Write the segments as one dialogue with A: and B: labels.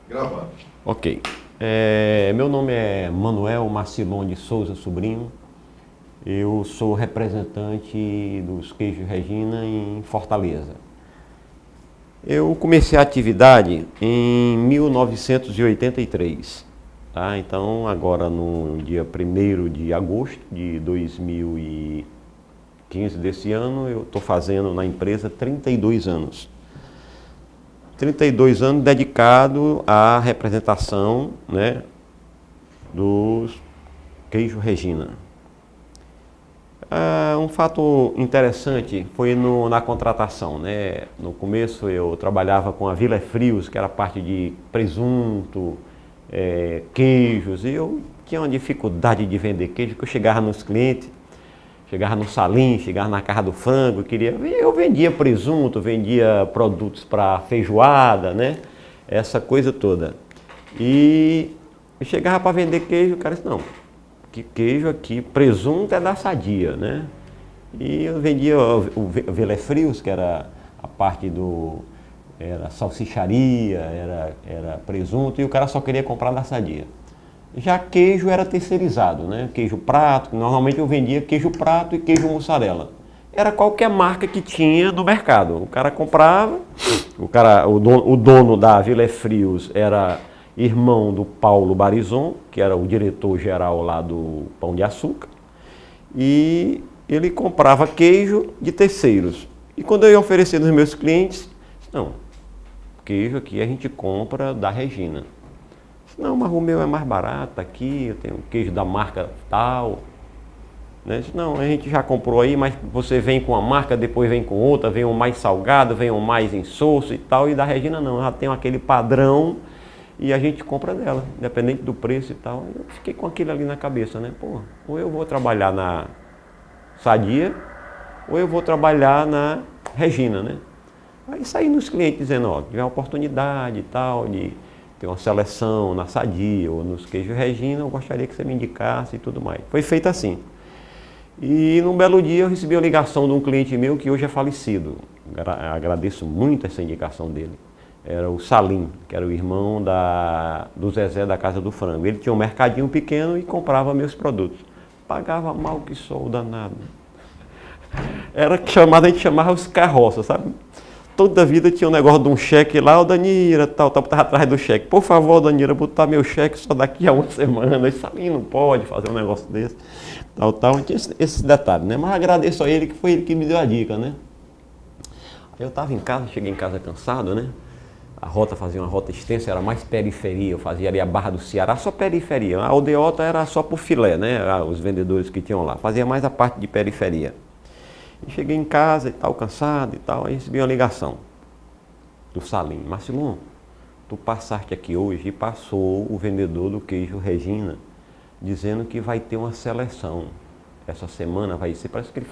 A: Gravado.
B: Ok. Meu nome é Manuel Marcilon de Souza Sobrinho. Eu sou representante dos Queijos Regina em Fortaleza. Eu comecei a atividade em 1983. Tá? Então, agora no dia 1º de agosto de 2015 desse ano, eu estou fazendo na empresa 32 anos. 32 anos dedicado à representação, né, dos Queijo Regina. Um fato interessante foi na contratação, né? No começo eu trabalhava com a Vila Frios, que era a parte de presunto, queijos, e eu tinha uma dificuldade de vender queijo, que eu chegava nos clientes, chegava no Salim, chegava na Casa do Frango, eu vendia presunto, vendia produtos para feijoada, né? Essa coisa toda. E eu chegava para vender queijo, o cara disse, não, que queijo aqui, presunto é da Sadia, né? E eu vendia o Vila Frios, que era a parte era salsicharia, era presunto, e o cara só queria comprar da Sadia. Já queijo era terceirizado, né? Queijo prato, normalmente eu vendia queijo prato e queijo mussarela. Era qualquer marca que tinha no mercado. O cara comprava, o dono da Vila Frios era irmão do Paulo Barizon, que era o diretor-geral lá do Pão de Açúcar, e ele comprava queijo de terceiros. E quando eu ia oferecer nos meus clientes, não, queijo aqui a gente compra da Regina. Não, mas o meu é mais barato aqui, eu tenho queijo da marca tal. Né? Não, a gente já comprou aí, mas você vem com uma marca, depois vem com outra, vem um mais salgado, vem um mais insosso e tal. E da Regina não, já tem aquele padrão e a gente compra dela, independente do preço e tal. Eu fiquei com aquilo ali na cabeça, né? Pô, ou eu vou trabalhar na Sadia, ou eu vou trabalhar na Regina, né? Aí saí nos clientes dizendo, ó, tiver oportunidade e tal, de ter uma seleção na Sadia ou nos queijos Regina, eu gostaria que você me indicasse e tudo mais. Foi feito assim. E num belo dia eu recebi a ligação de um cliente meu que hoje é falecido. Agradeço muito essa indicação dele. Era o Salim, que era o irmão do Zezé da Casa do Frango. Ele tinha um mercadinho pequeno e comprava meus produtos. Pagava mal que só o danado. Era chamado, a gente chamava os carroças, sabe? Toda vida tinha um negócio de um cheque lá, o Danira, tal, estava atrás do cheque. Por favor, Danira, botar meu cheque só daqui a uma semana. Isso ali não pode fazer um negócio desse, tal. Tinha esses detalhes, né? Mas agradeço a ele, que foi ele que me deu a dica, né? Aí eu estava em casa, cheguei em casa cansado, né? Fazia uma rota extensa, era mais periferia, eu fazia ali a Barra do Ceará, só periferia. A aldeota era só por filé, né? Os vendedores que tinham lá. Fazia mais a parte de periferia. E cheguei em casa e tal, cansado e tal, aí recebi uma ligação do Salim. Marcilon, tu passaste aqui hoje e passou o vendedor do queijo Regina, dizendo que vai ter uma seleção. Essa semana vai ser, parece que ele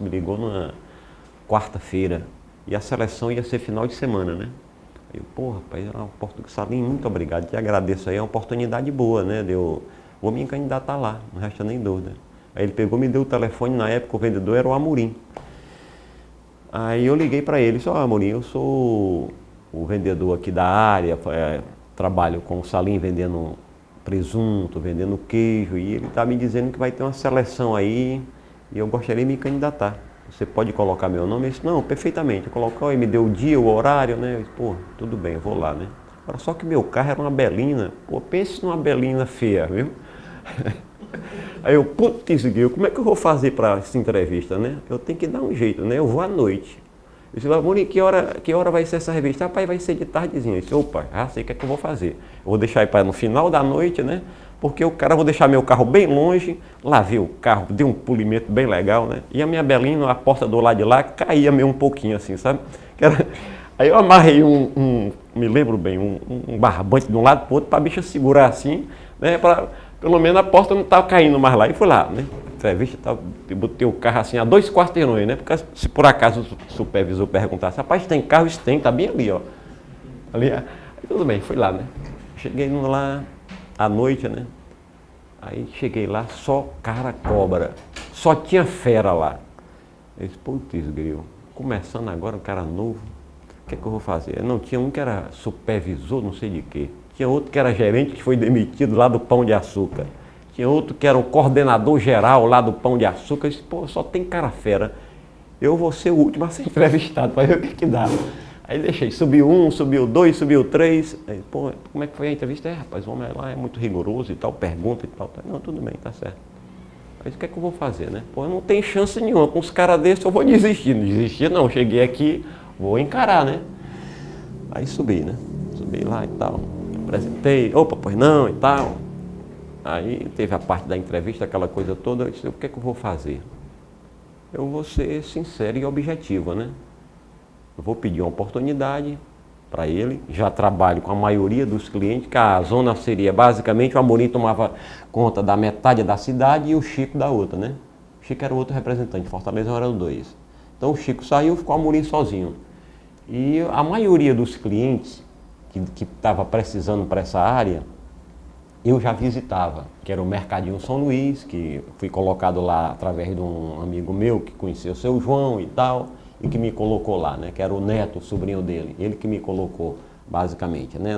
B: me ligou numa quarta-feira, e a seleção ia ser final de semana, né? Aí eu, porra, rapaz, era uma oportunidade. Salim, muito obrigado, te agradeço aí, é uma oportunidade boa, né? Vou me candidatar lá, não resta nem dúvida. Aí ele pegou, me deu o telefone, na época o vendedor era o Amorim. Aí eu liguei para ele, disse, ó, Amorim, eu sou o vendedor aqui da área, trabalho com o Salim vendendo presunto, vendendo queijo, e ele está me dizendo que vai ter uma seleção aí e eu gostaria de me candidatar. Você pode colocar meu nome? Ele disse, não, perfeitamente. Colocou e me deu o dia, o horário, né? Eu disse, pô, tudo bem, eu vou lá, né? Agora, só que meu carro era uma Belina, pô, pense numa Belina feia, viu? Aí eu, putz, como é que eu vou fazer para essa entrevista, né? Eu tenho que dar um jeito, né? Eu vou à noite. Eu disse, Amorim, que hora vai ser essa revista? Rapaz, vai ser de tardezinha. Eu disse, opa, já sei o que é que eu vou fazer. Eu vou deixar aí para no final da noite, né? Porque vou deixar meu carro bem longe, lavei o carro, dei um polimento bem legal, né? E a minha Belina, a porta do lado de lá, caía meio um pouquinho assim, sabe? Aí eu amarrei me lembro bem, um barbante de um lado para o outro para a bicha segurar assim, né? Pelo menos a porta não estava caindo mais lá. E fui lá, né? Entrevista, eu botei o carro assim a 2 quarteirões, né? Porque se por acaso o supervisor perguntasse, rapaz, tem carro? Isso tem, tá bem ali, ó. Ali, aí, tudo bem, fui lá, né? Cheguei lá à noite, né? Aí cheguei lá, só cara cobra. Só tinha fera lá. Eu disse, putz, grilo, começando agora, um cara novo. o que é que eu vou fazer? Não, tinha um que era supervisor, não sei de quê. Tinha outro que era gerente que foi demitido lá do Pão de Açúcar. Tinha outro que era o coordenador geral lá do Pão de Açúcar. Eu disse, pô, só tem cara fera. Eu vou ser o último a ser entrevistado para ver o que dá. Aí deixei, subiu um, subiu dois, subiu três. Aí, pô, como é que foi a entrevista? Rapaz, o homem lá é muito rigoroso e tal, pergunta e tal. Não, tudo bem, tá certo. Aí o que é que eu vou fazer, né? Pô, eu não tenho chance nenhuma. Com uns caras desses eu vou desistir. Não desistir não, cheguei aqui, vou encarar, né? Aí subi, né? Subi lá e tal. Apresentei, opa, pois não e tal. Aí teve a parte da entrevista, aquela coisa toda. Eu disse, o que é que eu vou fazer? Eu vou ser sincero e objetivo, né? Eu vou pedir uma oportunidade para ele. Já trabalho com a maioria dos clientes, que a zona seria basicamente o Amorim tomava conta da metade da cidade e o Chico da outra, né? O Chico era o outro representante, Fortaleza eram dois. Então o Chico saiu, ficou o Amorim sozinho. E a maioria dos clientes que estava precisando para essa área, eu já visitava, que era o Mercadinho São Luís, que fui colocado lá através de um amigo meu que conheceu o seu João e tal, e que me colocou lá, né, que era o neto, o sobrinho dele, ele que me colocou basicamente, né,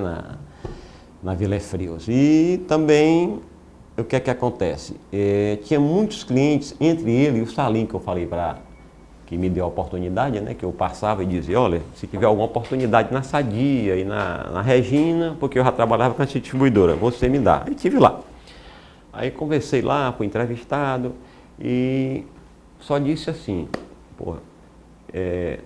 B: na Vila Frios. E também, o que é que acontece? Tinha muitos clientes, entre ele e o Salim, que eu falei que me deu a oportunidade, né, que eu passava e dizia, olha, se tiver alguma oportunidade na Sadia e na Regina, porque eu já trabalhava com essa distribuidora, você me dá. Aí tive lá. Aí conversei lá, fui entrevistado e só disse assim, porra, é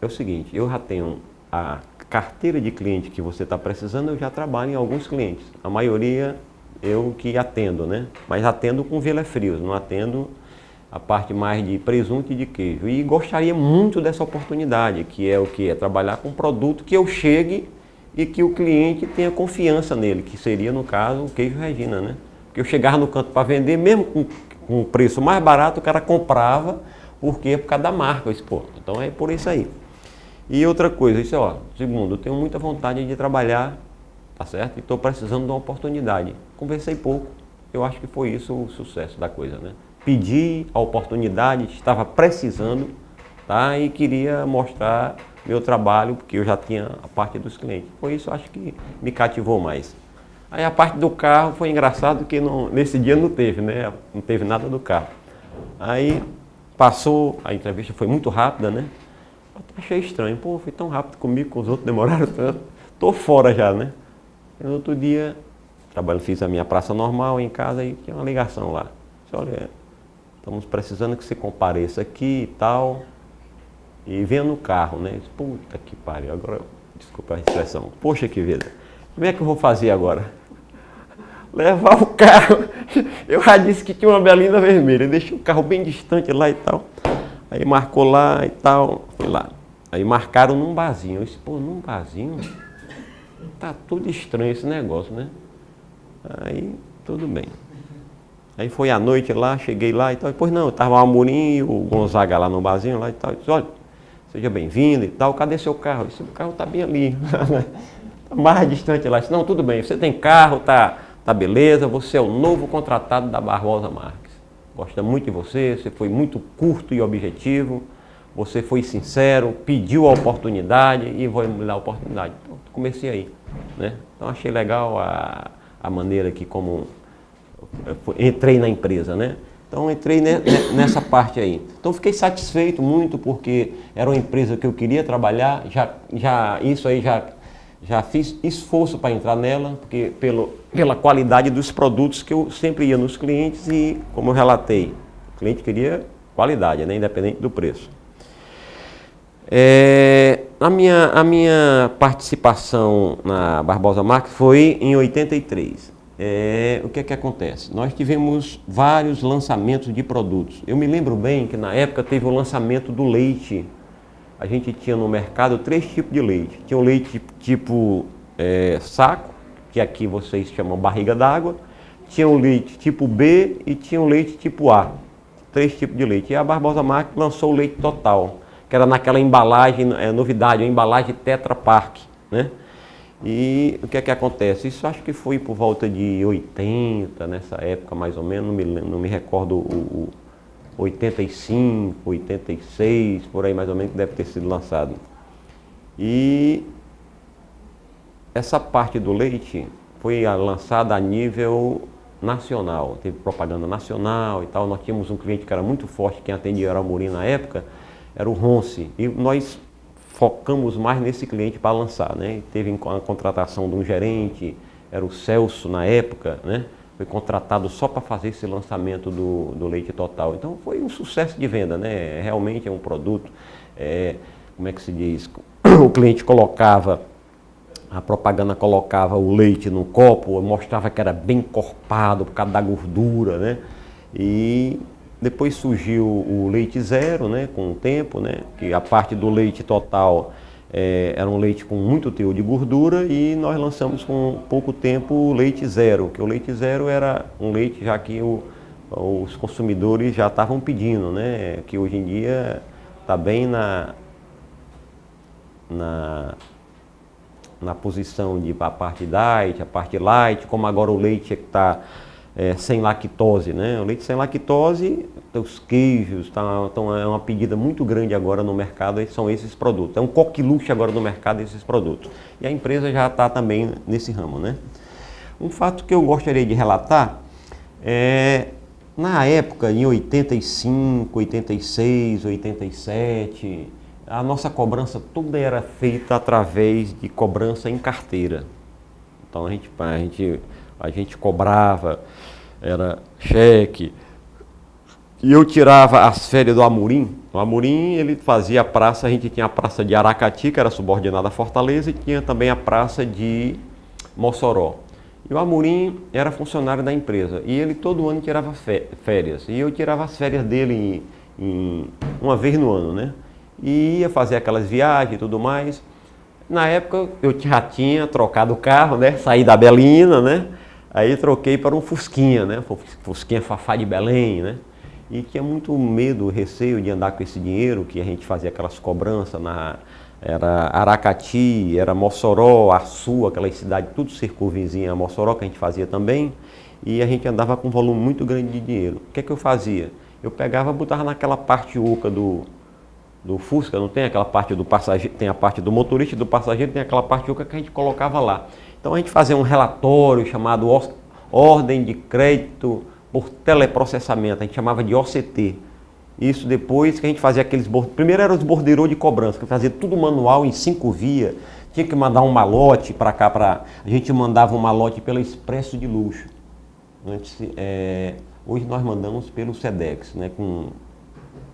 B: o seguinte, eu já tenho a carteira de cliente que você está precisando, eu já trabalho em alguns clientes. A maioria eu que atendo, né? Mas atendo com Vila Frios, não atendo a parte mais de presunto e de queijo. E gostaria muito dessa oportunidade, que é o que? É trabalhar com um produto que eu chegue e que o cliente tenha confiança nele, que seria, no caso, o queijo Regina, né? Porque eu chegava no canto para vender, mesmo com um preço mais barato, o cara comprava, porque por causa da marca. Eu disse, pô, então é por isso aí. E outra coisa, eu disse, ó, segundo, eu tenho muita vontade de trabalhar, tá certo? E estou precisando de uma oportunidade. Conversei pouco, eu acho que foi isso o sucesso da coisa, né? Pedi a oportunidade, estava precisando, tá? E queria mostrar meu trabalho, porque eu já tinha a parte dos clientes. Foi isso, acho que me cativou mais. Aí a parte do carro foi engraçado, que nesse dia não teve, né? Não teve nada do carro. Aí passou, a entrevista foi muito rápida, né? Eu achei estranho, pô, foi tão rápido comigo, com os outros demoraram tanto. Tô fora já, né? E no outro dia, fiz a minha praça normal em casa e tinha uma ligação lá. Disse, olha, estamos precisando que você compareça aqui e tal, e venha no carro, né? Disse, puta que pariu, agora, desculpa a expressão, poxa que vida, como é que eu vou fazer agora? Levar o carro, eu já disse que tinha uma berlina vermelha, deixei o carro bem distante lá e tal, aí marcou lá e tal, fui lá. Aí marcaram num barzinho, eu disse, pô, num barzinho? Tá tudo estranho esse negócio, né? Aí, tudo bem. Aí foi à noite lá, cheguei lá e tal. Depois não, estava o Amorim e o Gonzaga lá no barzinho lá e tal. Eu disse, olha, seja bem-vindo e tal. Cadê seu carro? Eu disse, o carro está bem ali. Tá mais distante lá. Eu disse, não, tudo bem, você tem carro, tá beleza, você é o novo contratado da Barbosa Marques. Gosta muito de você, você foi muito curto e objetivo, você foi sincero, pediu a oportunidade e vou me dar a oportunidade. Então, comecei aí, né? Então achei legal a maneira que como entrei na empresa, né? Então entrei nessa parte aí. Então fiquei satisfeito muito porque era uma empresa que eu queria trabalhar, já fiz esforço para entrar nela, porque pela qualidade dos produtos que eu sempre ia nos clientes e, como eu relatei, o cliente queria qualidade, né? Independente do preço. A minha participação na Barbosa Marques foi em 83. O que é que acontece? Nós tivemos vários lançamentos de produtos. Eu me lembro bem que na época teve o lançamento do leite. A gente tinha no mercado 3 tipos de leite. Tinha o leite tipo saco, que aqui vocês chamam barriga d'água. Tinha o leite tipo B e tinha o leite tipo A. 3 tipos de leite. E a Barbosa Marques lançou o leite total, que era naquela embalagem, novidade, a embalagem Tetra Pak, né? E o que é que acontece? Isso acho que foi por volta de 80, nessa época mais ou menos, não me recordo o 85, 86, por aí mais ou menos, que deve ter sido lançado. E essa parte do leite foi lançada a nível nacional, teve propaganda nacional e tal. Nós tínhamos um cliente que era muito forte, quem atendia era o Amorim na época, era o Ronce, e nós focamos mais nesse cliente para lançar, né? Teve a contratação de um gerente, era o Celso na época, né? Foi contratado só para fazer esse lançamento do Leite Total. Então foi um sucesso de venda, né? Realmente é um produto, como é que se diz? O cliente colocava, a propaganda colocava o leite no copo, mostrava que era bem encorpado por causa da gordura, né? E depois surgiu o leite zero, né? Com o tempo, né? Que a parte do leite total era um leite com muito teor de gordura, e nós lançamos com pouco tempo o leite zero, que o leite zero era um leite já que os consumidores já estavam pedindo, né? Que hoje em dia está bem na posição de a parte diet, a parte light, como agora o leite está sem lactose, né? O leite sem lactose, os queijos, então é uma pedida muito grande agora no mercado, são esses produtos. É um coqueluche agora no mercado esses produtos. E a empresa já está também nesse ramo, né? Um fato que eu gostaria de relatar na época, em 85, 86, 87, a nossa cobrança toda era feita através de cobrança em carteira. Então a gente cobrava, era cheque, e eu tirava as férias do Amorim. O Amorim, ele fazia a praça, a gente tinha a praça de Aracati, que era subordinada à Fortaleza, e tinha também a praça de Mossoró. E o Amorim era funcionário da empresa, e ele todo ano tirava férias, e eu tirava as férias dele uma vez no ano, né? E ia fazer aquelas viagens e tudo mais. Na época eu já tinha trocado o carro, né? Saí da Belina, né? Aí troquei para um Fusquinha, né? Fusquinha Fafá de Belém, né? E tinha muito medo, receio de andar com esse dinheiro, que a gente fazia aquelas cobranças era Aracati, era Mossoró, Açu, aquelas cidades tudo circunvizinha a Mossoró, que a gente fazia também. E a gente andava com um volume muito grande de dinheiro. O que é que eu fazia? Eu pegava, botava naquela parte oca do Fusca, não tem aquela parte do passageiro, tem a parte do motorista e do passageiro, tem aquela parte oca que a gente colocava lá. Então a gente fazia um relatório chamado Ordem de Crédito por Teleprocessamento, a gente chamava de OCT. Isso depois que a gente fazia aqueles primeiro eram os borderôs de cobrança, que fazia tudo manual em 5 vias, tinha que mandar um malote para cá, a gente mandava um malote pela Expresso de Luxo. Antes, hoje nós mandamos pelo Sedex, né, com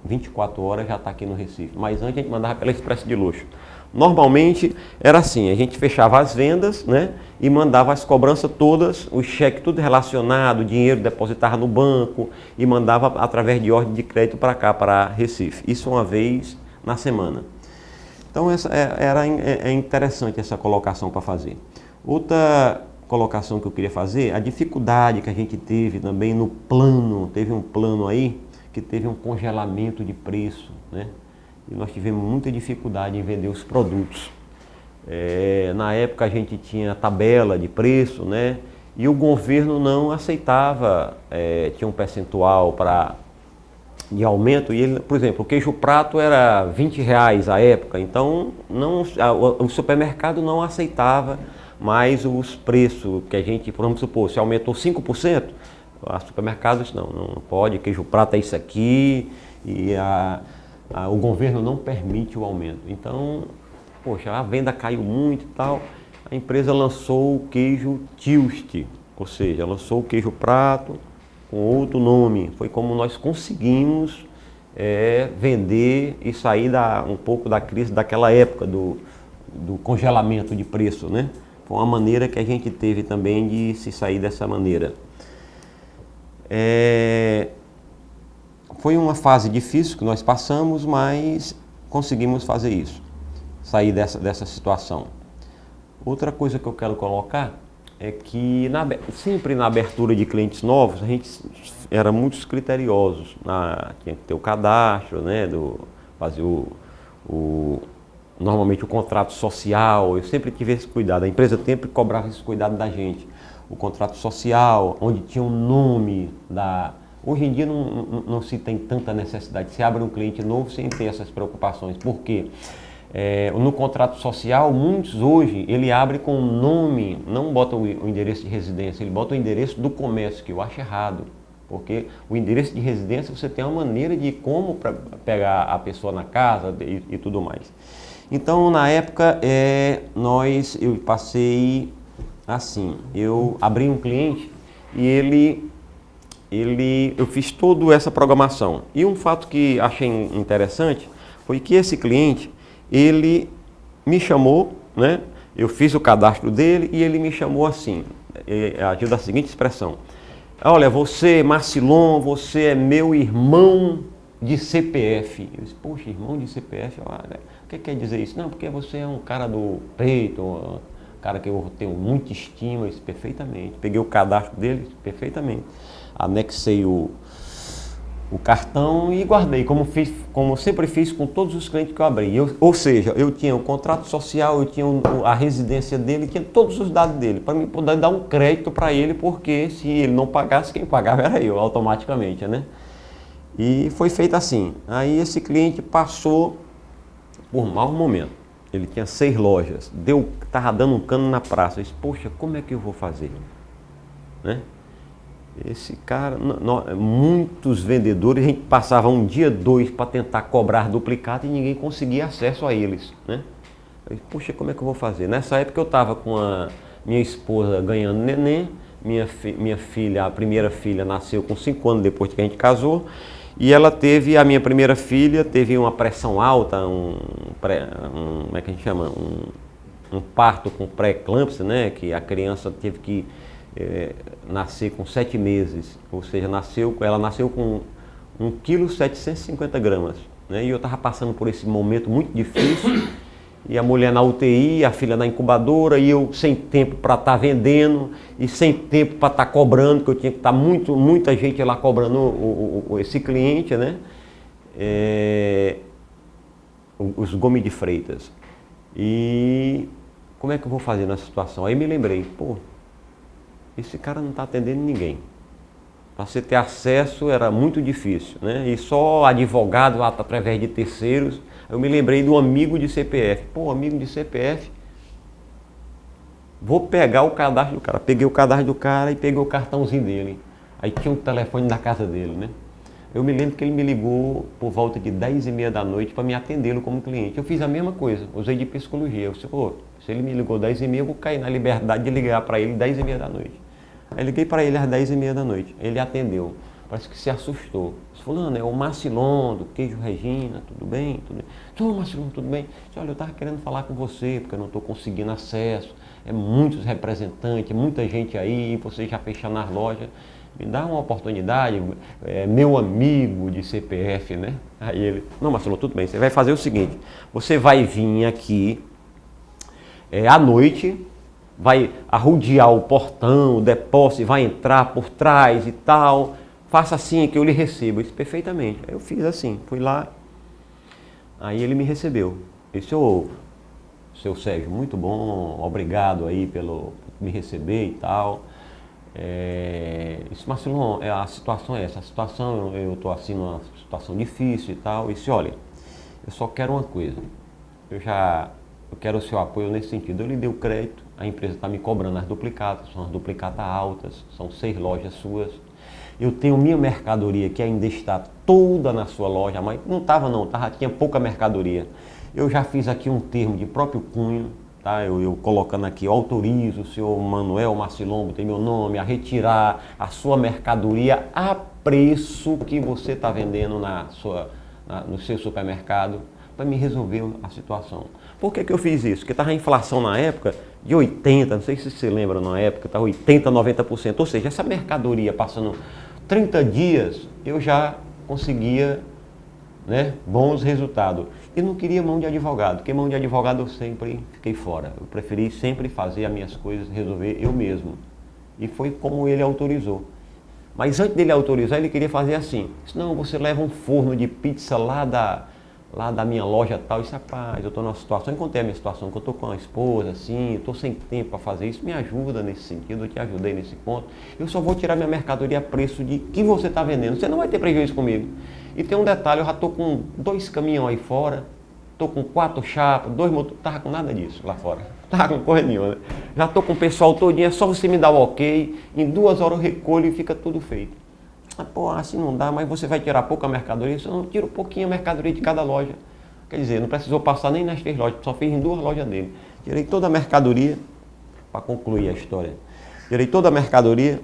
B: 24 horas já está aqui no Recife, mas antes a gente mandava pela Expresso de Luxo. Normalmente era assim, a gente fechava as vendas, né, e mandava as cobranças todas, o cheque tudo relacionado, o dinheiro depositava no banco e mandava através de ordem de crédito para cá, para Recife. Isso uma vez na semana. Então é interessante essa colocação para fazer. Outra colocação que eu queria fazer, a dificuldade que a gente teve também no plano, teve um plano aí que teve um congelamento de preço, né? E nós tivemos muita dificuldade em vender os produtos. Na época a gente tinha tabela de preço, né? E o governo não aceitava, tinha um percentual de aumento, e ele, por exemplo, o queijo prato era R$20 à época, então o supermercado não aceitava mais os preços que a gente, vamos supor, se aumentou 5%, os supermercados não pode, queijo prato é isso aqui, e o governo não permite o aumento. Então, poxa, a venda caiu muito e tal, a empresa lançou o queijo Tilst, ou seja, lançou o queijo prato com outro nome. Foi como nós conseguimos vender e sair um pouco da crise daquela época do congelamento de preço, né? Foi uma maneira que a gente teve também de se sair dessa maneira. Foi uma fase difícil que nós passamos, mas conseguimos fazer isso, sair dessa situação. Outra coisa que eu quero colocar é que sempre na abertura de clientes novos, a gente era muito criteriosos, tinha que ter o cadastro, né, fazer normalmente o contrato social. Eu sempre tive esse cuidado, a empresa sempre cobrava esse cuidado da gente. O contrato social, onde tinha o nome da... Hoje em dia não se tem tanta necessidade, se abre um cliente novo sem ter essas preocupações. Por quê? No contrato social, muitos hoje, ele abre com o nome, não bota o endereço de residência, ele bota o endereço do comércio, que eu acho errado. Porque o endereço de residência você tem uma maneira de como pegar a pessoa na casa e tudo mais. Então, na época, eu passei assim, eu abri um cliente e eu fiz toda essa programação. E um fato que achei interessante foi que esse cliente, ele me chamou, né? Eu fiz o cadastro dele e ele me chamou assim, agiu da seguinte expressão: olha, você, Marcilon, você é meu irmão de CPF. Eu disse, poxa, irmão de CPF? Olha, o que quer dizer isso? Não, porque você é um cara do peito, um cara que eu tenho muita estima. Isso perfeitamente. Peguei o cadastro dele perfeitamente. Anexei o cartão e guardei, como sempre fiz com todos os clientes que eu abri. Ou seja, eu tinha o contrato social, eu tinha a residência dele, tinha todos os dados dele, para mim poder dar um crédito para ele, porque se ele não pagasse, quem pagava era eu, automaticamente, né? E foi feito assim. Aí esse cliente passou por mau momento. Ele tinha 6 lojas, estava dando um cano na praça. Eu disse, poxa, como é que eu vou fazer? Né? Esse cara, muitos vendedores, a gente passava um dia, 2 para tentar cobrar duplicado e ninguém conseguia acesso a eles, né? Eu disse, poxa, como é que eu vou fazer? Nessa época eu estava com a minha esposa ganhando neném, minha filha, a primeira filha nasceu com 5 anos depois que a gente casou, e a minha primeira filha teve uma pressão alta, como é que a gente chama? Um parto com pré-eclâmpsia, né? Que a criança teve que nascer com 7 meses, ou seja, ela nasceu com 1,750 kg, né? E eu estava passando por esse momento muito difícil, e a mulher na UTI, a filha na incubadora, e eu sem tempo para estar vendendo, e sem tempo para estar cobrando, que eu tinha que estar muita gente lá cobrando esse cliente, né? Os Gomes de Freitas. E como é que eu vou fazer nessa situação? Aí me lembrei, pô, esse cara não está atendendo ninguém. Para você ter acesso era muito difícil, né? E só advogado através de terceiros. Eu me lembrei do amigo de CPF. Pô, amigo de CPF, vou pegar o cadastro do cara. Peguei o cadastro do cara e peguei o cartãozinho dele. Aí tinha um telefone na casa dele, né? Eu me lembro que ele me ligou por volta de 10h30 da noite para me atendê-lo como cliente. Eu fiz a mesma coisa, usei de psicologia. Eu disse, pô, se ele me ligou 10h30, eu vou cair na liberdade de ligar para ele 10h30 da noite. Aí liguei para ele às 10h30 da noite. Ele atendeu. Parece que se assustou. Disse, fulano, é o Marcilon do Queijo Regina, tudo bem? Tudo bem? Tô, Marcilon, tudo bem? Disse, olha, eu estava querendo falar com você, porque eu não estou conseguindo acesso. É muitos representantes, muita gente aí, você já fechando as lojas. Me dá uma oportunidade, meu amigo de CPF, né? Aí ele, não, Marcilon, tudo bem, você vai fazer o seguinte, você vai vir aqui à noite, vai arrodear o portão, o depósito, vai entrar por trás e tal, faça assim que eu lhe recebo. Isso perfeitamente. Aí eu fiz assim, fui lá, aí ele me recebeu. Ele disse, seu Sérgio, muito bom, obrigado aí por me receber e tal. Disse, Marcilon, a situação é essa, eu estou assim numa situação difícil e tal. E disse, olha, eu só quero uma coisa, eu quero o seu apoio nesse sentido. Eu lhe dei o crédito, a empresa está me cobrando as duplicatas, são as duplicatas altas, são 6 lojas suas. Eu tenho minha mercadoria que ainda está toda na sua loja, mas não estava não, tinha pouca mercadoria. Eu já fiz aqui um termo de próprio cunho, tá? Eu colocando aqui, eu autorizo o senhor Manuel Marcilon, tem meu nome, a retirar a sua mercadoria a preço que você está vendendo no seu supermercado, para me resolver a situação. Por que eu fiz isso? Porque estava a inflação na época de 80%, não sei se você lembra na época, estava 80%, 90%. Ou seja, essa mercadoria passando 30 dias, eu já conseguia, né, bons resultados. Eu não queria mão de advogado, porque mão de advogado eu sempre fiquei fora. Eu preferi sempre fazer as minhas coisas, resolver eu mesmo. E foi como ele autorizou. Mas antes dele autorizar, ele queria fazer assim. Senão você leva um forno de pizza lá da minha loja tal, e disse, rapaz, eu estou numa situação, eu contei a minha situação, que eu estou com a esposa, assim, estou sem tempo para fazer isso, me ajuda nesse sentido, eu te ajudei nesse ponto, eu só vou tirar minha mercadoria a preço de que você está vendendo, você não vai ter prejuízo comigo. E tem um detalhe, eu já estou com 2 caminhões aí fora, estou com 4 chapas, 2 motores, não estava com nada disso lá fora, não estava com coisa nenhuma. Né? Já estou com o pessoal todinho, é só você me dar o ok, em 2 horas eu recolho e fica tudo feito. Ah, pô, assim não dá, mas você vai tirar pouca mercadoria? Eu não tiro pouquinho a mercadoria de cada loja. Quer dizer, não precisou passar nem nas 3 lojas, só fiz em 2 lojas dele. Tirei toda a mercadoria, para concluir a história, tirei toda a mercadoria,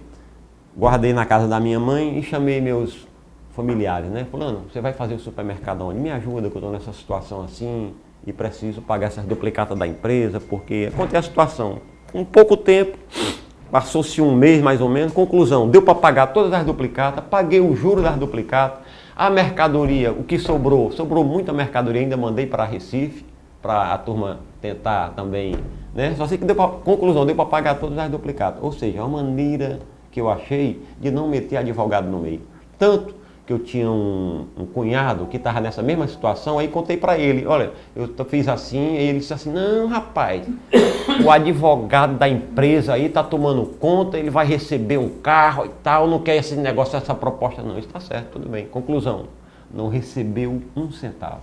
B: guardei na casa da minha mãe e chamei meus familiares, né? Fulano, você vai fazer o supermercado onde? Me ajuda que eu estou nessa situação assim e preciso pagar essas duplicatas da empresa, porque acontece a situação. Um pouco tempo, passou-se um mês mais ou menos, conclusão, deu para pagar todas as duplicatas, paguei o juro das duplicatas, a mercadoria, o que sobrou muita mercadoria, ainda mandei para Recife, para a turma tentar também, né? Só sei que deu para, conclusão, deu para pagar todas as duplicatas. Ou seja, é uma maneira que eu achei de não meter advogado no meio. Tanto que eu tinha um cunhado que estava nessa mesma situação, aí contei para ele, olha, eu fiz assim, e ele disse assim, não rapaz, o advogado da empresa aí está tomando conta, ele vai receber um carro e tal, não quer esse negócio, essa proposta não. Isso está certo, tudo bem. Conclusão, não recebeu um centavo.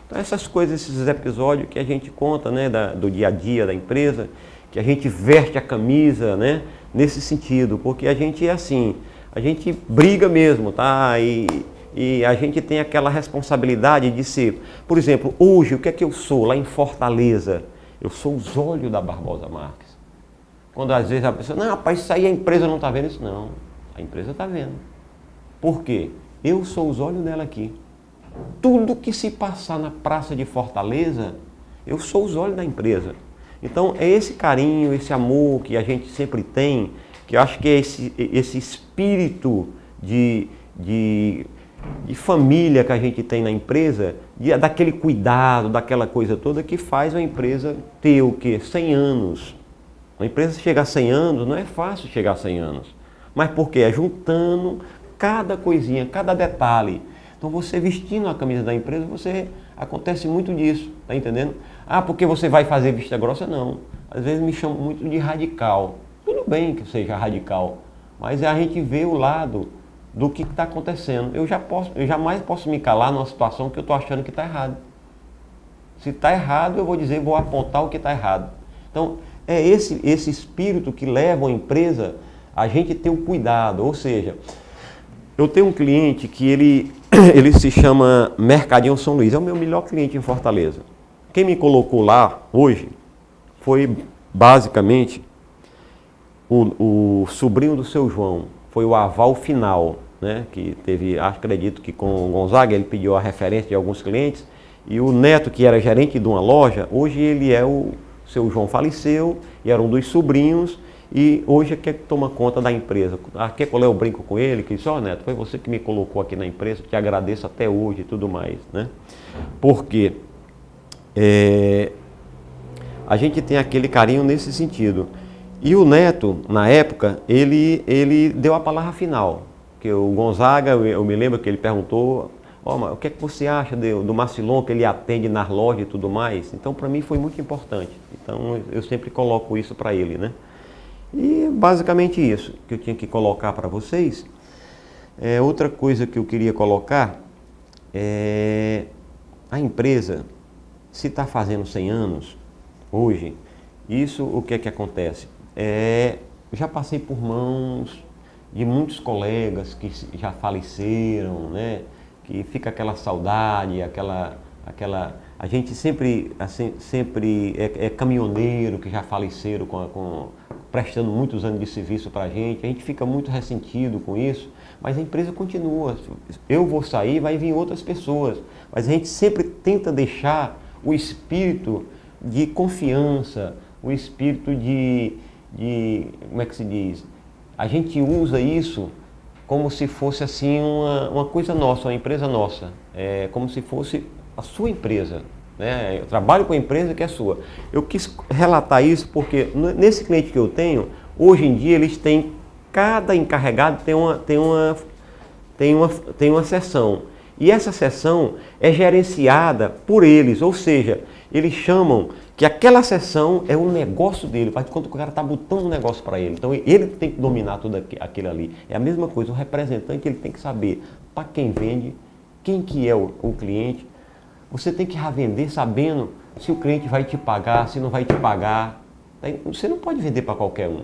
B: Então essas coisas, esses episódios que a gente conta, né, do dia a dia da empresa, que a gente veste a camisa, né, nesse sentido, porque a gente é assim, a gente briga mesmo, tá? E a gente tem aquela responsabilidade de ser, por exemplo, hoje, o que é que eu sou lá em Fortaleza? Eu sou os olhos da Barbosa Marques. Quando às vezes a pessoa, não, rapaz, isso aí a empresa não está vendo isso. Não, a empresa está vendo. Por quê? Eu sou os olhos dela aqui. Tudo que se passar na praça de Fortaleza, eu sou os olhos da empresa. Então é esse carinho, esse amor que a gente sempre tem, que eu acho que é esse espírito de família que a gente tem na empresa, daquele cuidado, daquela coisa toda que faz a empresa ter o quê? 100 anos. A empresa chegar a 100 anos, não é fácil chegar a 100 anos. Mas por quê? É juntando cada coisinha, cada detalhe. Então você vestindo a camisa da empresa, acontece muito disso, tá entendendo? Ah, porque você vai fazer vista grossa? Não. Às vezes me chamam muito de radical. Tudo bem que seja radical, mas a gente vê o lado do que está acontecendo. Eu jamais posso me calar numa situação que eu estou achando que está errado. Se está errado, eu vou dizer, vou apontar o que está errado. Então, é esse espírito que leva a empresa a gente ter um cuidado. Ou seja, eu tenho um cliente que ele se chama Mercadinho São Luís, é o meu melhor cliente em Fortaleza. Quem me colocou lá hoje foi basicamente o sobrinho do seu João, foi o aval final, né? Que teve, acredito que com o Gonzaga, ele pediu a referência de alguns clientes, e o neto, que era gerente de uma loja, hoje ele é o seu João faleceu, e era um dos sobrinhos, e hoje é que toma conta da empresa. Quer que eu brinco com ele, que disse, ó Neto, foi você que me colocou aqui na empresa, te agradeço até hoje e tudo mais, né? Porque a gente tem aquele carinho nesse sentido. E o Neto, na época, ele deu a palavra final. Que o Gonzaga, eu me lembro que ele perguntou, o que é que você acha do Marcilon, que ele atende nas lojas e tudo mais? Então, para mim, foi muito importante. Então, eu sempre coloco isso para ele, né? E basicamente isso que eu tinha que colocar para vocês. Outra coisa que eu queria colocar é a empresa, se está fazendo 100 anos, hoje, isso o que é que acontece? Já passei por mãos de muitos colegas que já faleceram, né? Que fica aquela saudade, a gente sempre é caminhoneiro que já faleceram prestando muitos anos de serviço para a gente fica muito ressentido com isso, mas a empresa continua. Eu vou sair, vai vir outras pessoas, mas a gente sempre tenta deixar o espírito de confiança, o espírito como é que se diz? A gente usa isso como se fosse assim uma coisa nossa, uma empresa nossa, como se fosse a sua empresa, né? Eu trabalho com a empresa que é sua. Eu quis relatar isso porque nesse cliente que eu tenho, hoje em dia eles têm, cada encarregado tem uma seção. E essa seção é gerenciada por eles, ou seja, eles chamam que aquela seção é o negócio dele, faz de conta que o cara está botando um negócio para ele. Então ele tem que dominar tudo aquilo ali. É a mesma coisa, o representante ele tem que saber para quem vende, quem que é o cliente, Você tem que já vender sabendo se o cliente vai te pagar, se não vai te pagar. Você não pode vender para qualquer um,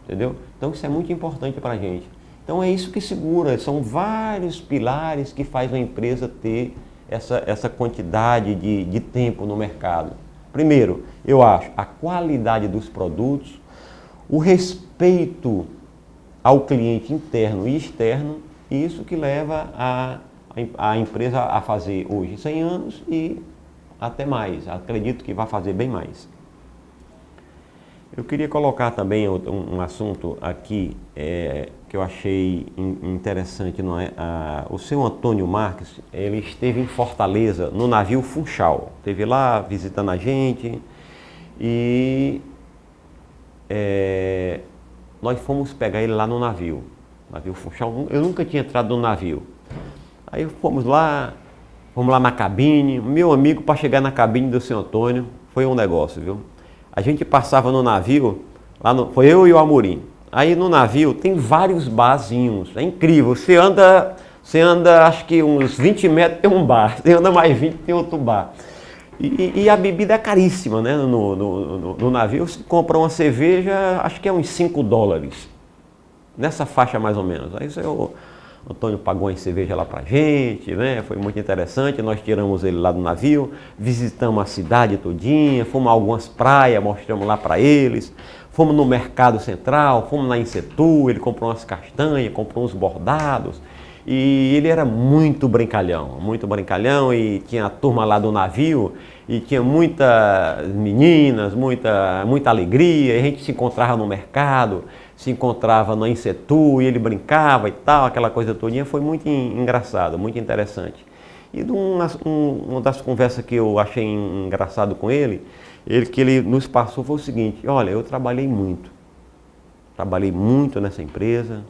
B: entendeu? Então isso é muito importante para a gente. Então é isso que segura, são vários pilares que faz uma empresa ter essa quantidade de tempo no mercado. Primeiro, eu acho a qualidade dos produtos, o respeito ao cliente interno e externo, isso que leva a empresa a fazer hoje 100 anos e até mais. Acredito que vai fazer bem mais. Eu queria colocar também um assunto aqui que eu achei interessante. Não é? O seu Antônio Marques, ele esteve em Fortaleza, no navio Funchal. Esteve lá visitando a gente e nós fomos pegar ele lá no navio Funchal. Eu nunca tinha entrado no navio. Aí fomos lá na cabine. Meu amigo, para chegar na cabine do seu Antônio, foi um negócio, viu? A gente passava no navio, foi eu e o Amorim. Aí no navio tem vários barzinhos, é incrível. Você anda acho que uns 20 metros tem um bar, você anda mais 20 tem outro bar. E a bebida é caríssima, né? No navio você compra uma cerveja, acho que é uns $5. Nessa faixa mais ou menos. Aí o Antônio pagou uma cerveja lá pra gente, né? Foi muito interessante, nós tiramos ele lá do navio, visitamos a cidade todinha, fomos a algumas praias, mostramos lá para eles, fomos no Mercado Central, fomos na Insetu, ele comprou umas castanhas, comprou uns bordados, e ele era muito brincalhão, e tinha a turma lá do navio, e tinha muitas meninas, muita alegria, e a gente se encontrava no mercado, se encontrava no Insetu e ele brincava e tal, aquela coisa todinha, foi muito engraçado, muito interessante. E uma das conversas que eu achei engraçado com ele, que ele nos passou foi o seguinte: olha, eu trabalhei muito nessa empresa,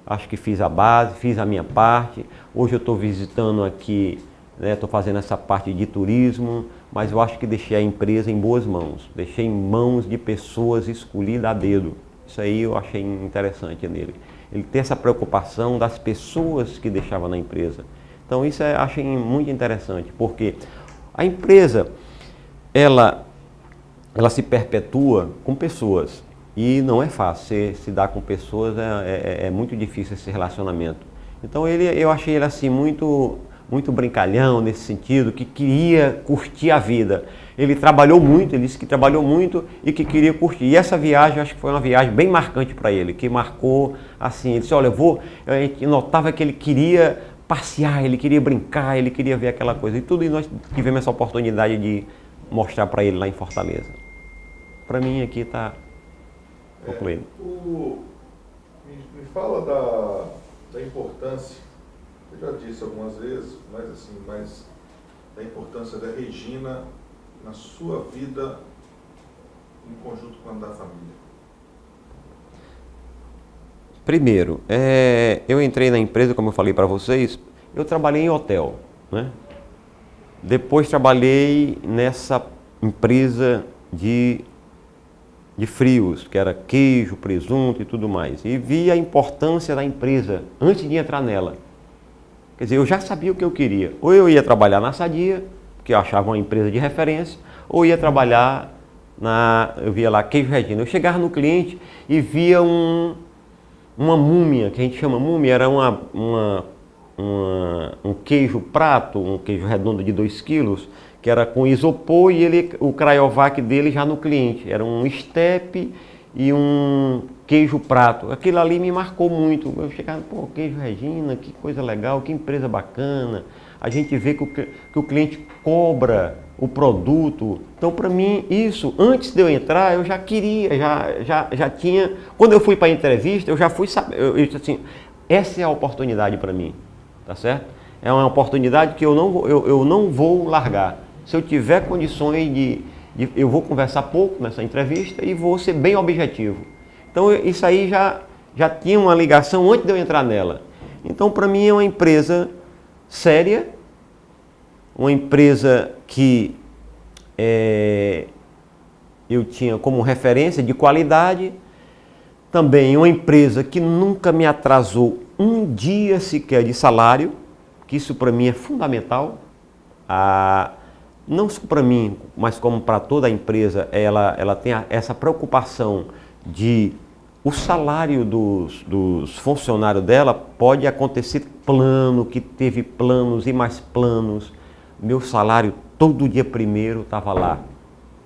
B: acho que fiz a base, fiz a minha parte, hoje eu estou visitando aqui, estou fazendo essa parte de turismo, mas eu acho que deixei a empresa em boas mãos, deixei em mãos de pessoas escolhidas a dedo. Isso aí eu achei interessante nele. Ele tem essa preocupação das pessoas que deixava na empresa. Então isso eu achei muito interessante, porque a empresa, ela se perpetua com pessoas. E não é fácil, se dar com pessoas é muito difícil esse relacionamento. Então eu achei ele assim muito brincalhão nesse sentido, que queria curtir a vida. Ele trabalhou muito, ele disse que trabalhou muito e que queria curtir. E essa viagem, acho que foi uma viagem bem marcante para ele, que marcou assim, ele disse, olha, a gente notava que ele queria passear, ele queria brincar, ele queria ver aquela coisa. E tudo, e nós tivemos essa oportunidade de mostrar para ele lá em Fortaleza. Para mim aqui está concluído.
A: Me fala da importância, eu já disse algumas vezes, mas da importância da Regina na sua vida em conjunto com a da família.
B: Primeiro, eu entrei na empresa, como eu falei para vocês, eu trabalhei em hotel, né? Depois trabalhei nessa empresa de frios, que era queijo, presunto e tudo mais. E vi a importância da empresa antes de entrar nela. Quer dizer, eu já sabia o que eu queria. Ou eu ia trabalhar na Sadia, que eu achava uma empresa de referência, ou ia trabalhar eu via lá Queijo Regina. Eu chegava no cliente e via uma múmia, que a gente chama múmia, era um queijo prato, um queijo redondo de 2 quilos, que era com isopor e o crayovac dele já no cliente. Era um estepe e um queijo prato. Aquilo ali me marcou muito. Eu chegava, Queijo Regina, que coisa legal, que empresa bacana. A gente vê que o cliente cobra o produto. Então, para mim, isso, antes de eu entrar, eu já queria, já tinha... Quando eu fui para a entrevista, eu já fui saber, eu disse assim, essa é a oportunidade para mim, tá certo? É uma oportunidade que eu não vou largar. Se eu tiver condições eu vou conversar pouco nessa entrevista e vou ser bem objetivo. Então, isso aí já tinha uma ligação antes de eu entrar nela. Então, para mim, é uma empresa séria, uma empresa que eu tinha como referência de qualidade, também uma empresa que nunca me atrasou um dia sequer de salário, que isso para mim é fundamental. não só para mim, mas como para toda a empresa, ela tem essa preocupação de o salário dos funcionários dela pode acontecer plano, que teve planos e mais planos. Meu salário todo dia primeiro estava lá,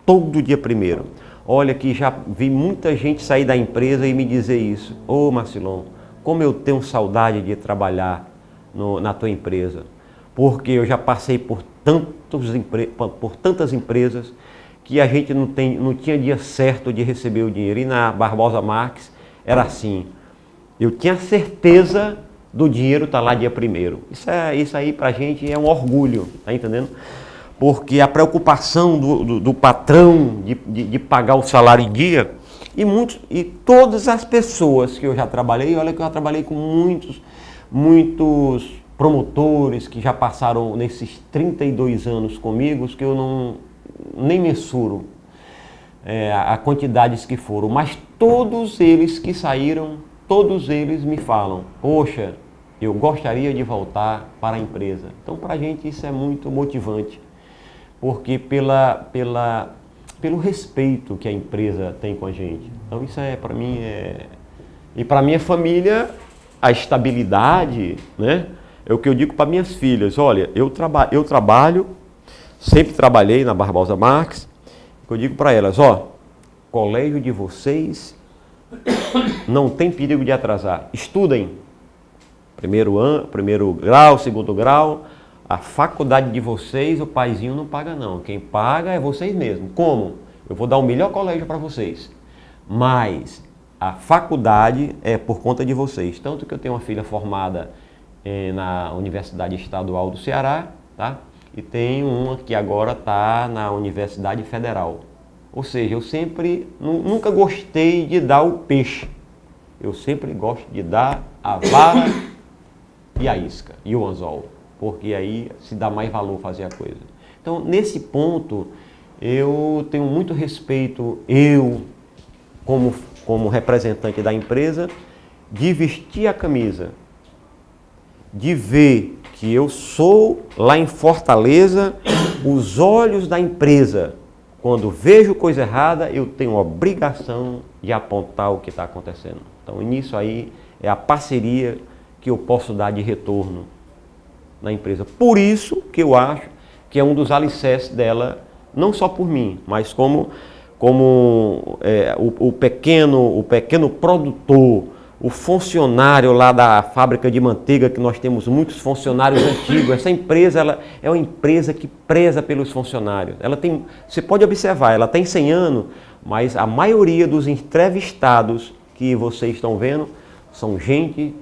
B: todo dia primeiro. Olha que já vi muita gente sair da empresa e me dizer isso. Ô Marcilon, como eu tenho saudade de trabalhar na tua empresa, porque eu já passei por tantas empresas que a gente não tinha dia certo de receber o dinheiro. E na Barbosa Marques era assim, eu tinha certeza do dinheiro estar lá dia primeiro. Isso aí pra gente é um orgulho, tá entendendo? Porque a preocupação do patrão de pagar o salário em dia, e todas as pessoas que eu já trabalhei, olha que eu já trabalhei com muitos promotores que já passaram nesses 32 anos comigo, que eu nem mensuro a quantidades que foram, mas todos eles que saíram, todos eles me falam, poxa, eu gostaria de voltar para a empresa. Então, para a gente isso é muito motivante, porque pelo respeito que a empresa tem com a gente. Então, isso para mim e para minha família, a estabilidade, né? É o que eu digo para minhas filhas. Olha, eu trabalho, sempre trabalhei na Barbosa Marques. Eu digo para elas, colégio de vocês não tem perigo de atrasar. Estudem. Primeiro grau, segundo grau. A faculdade de vocês, o paizinho não paga não. Quem paga é vocês mesmos. Como? Eu vou dar o melhor colégio para vocês. Mas a faculdade é por conta de vocês. Tanto que eu tenho uma filha formada na Universidade Estadual do Ceará, tá? E tenho uma que agora está na Universidade Federal. Ou seja, eu nunca gostei de dar o peixe. Eu sempre gosto de dar a vara e a isca, e o anzol. Porque aí se dá mais valor fazer a coisa. Então, nesse ponto, eu tenho muito respeito, como representante da empresa, de vestir a camisa, de ver que eu sou, lá em Fortaleza, os olhos da empresa. Quando vejo coisa errada, eu tenho a obrigação de apontar o que está acontecendo. Então, nisso aí é a parceria que eu posso dar de retorno na empresa. Por isso que eu acho que é um dos alicerces dela, não só por mim, mas como o pequeno produtor, o funcionário lá da fábrica de manteiga, que nós temos muitos funcionários antigos. Essa empresa é uma empresa que preza pelos funcionários. Você pode observar, ela tem 100 anos, mas a maioria dos entrevistados que vocês estão vendo são gente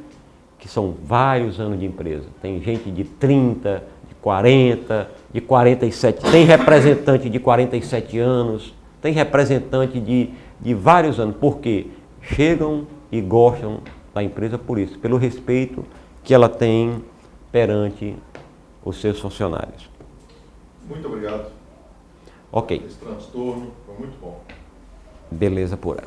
B: que são vários anos de empresa. Tem gente de 30, de 40, de 47, tem representante de 47 anos, tem representante de vários anos, porque chegam e gostam da empresa por isso, pelo respeito que ela tem perante os seus funcionários.
A: Muito obrigado.
B: Ok.
A: Esse transtorno foi muito bom.
B: Beleza pura.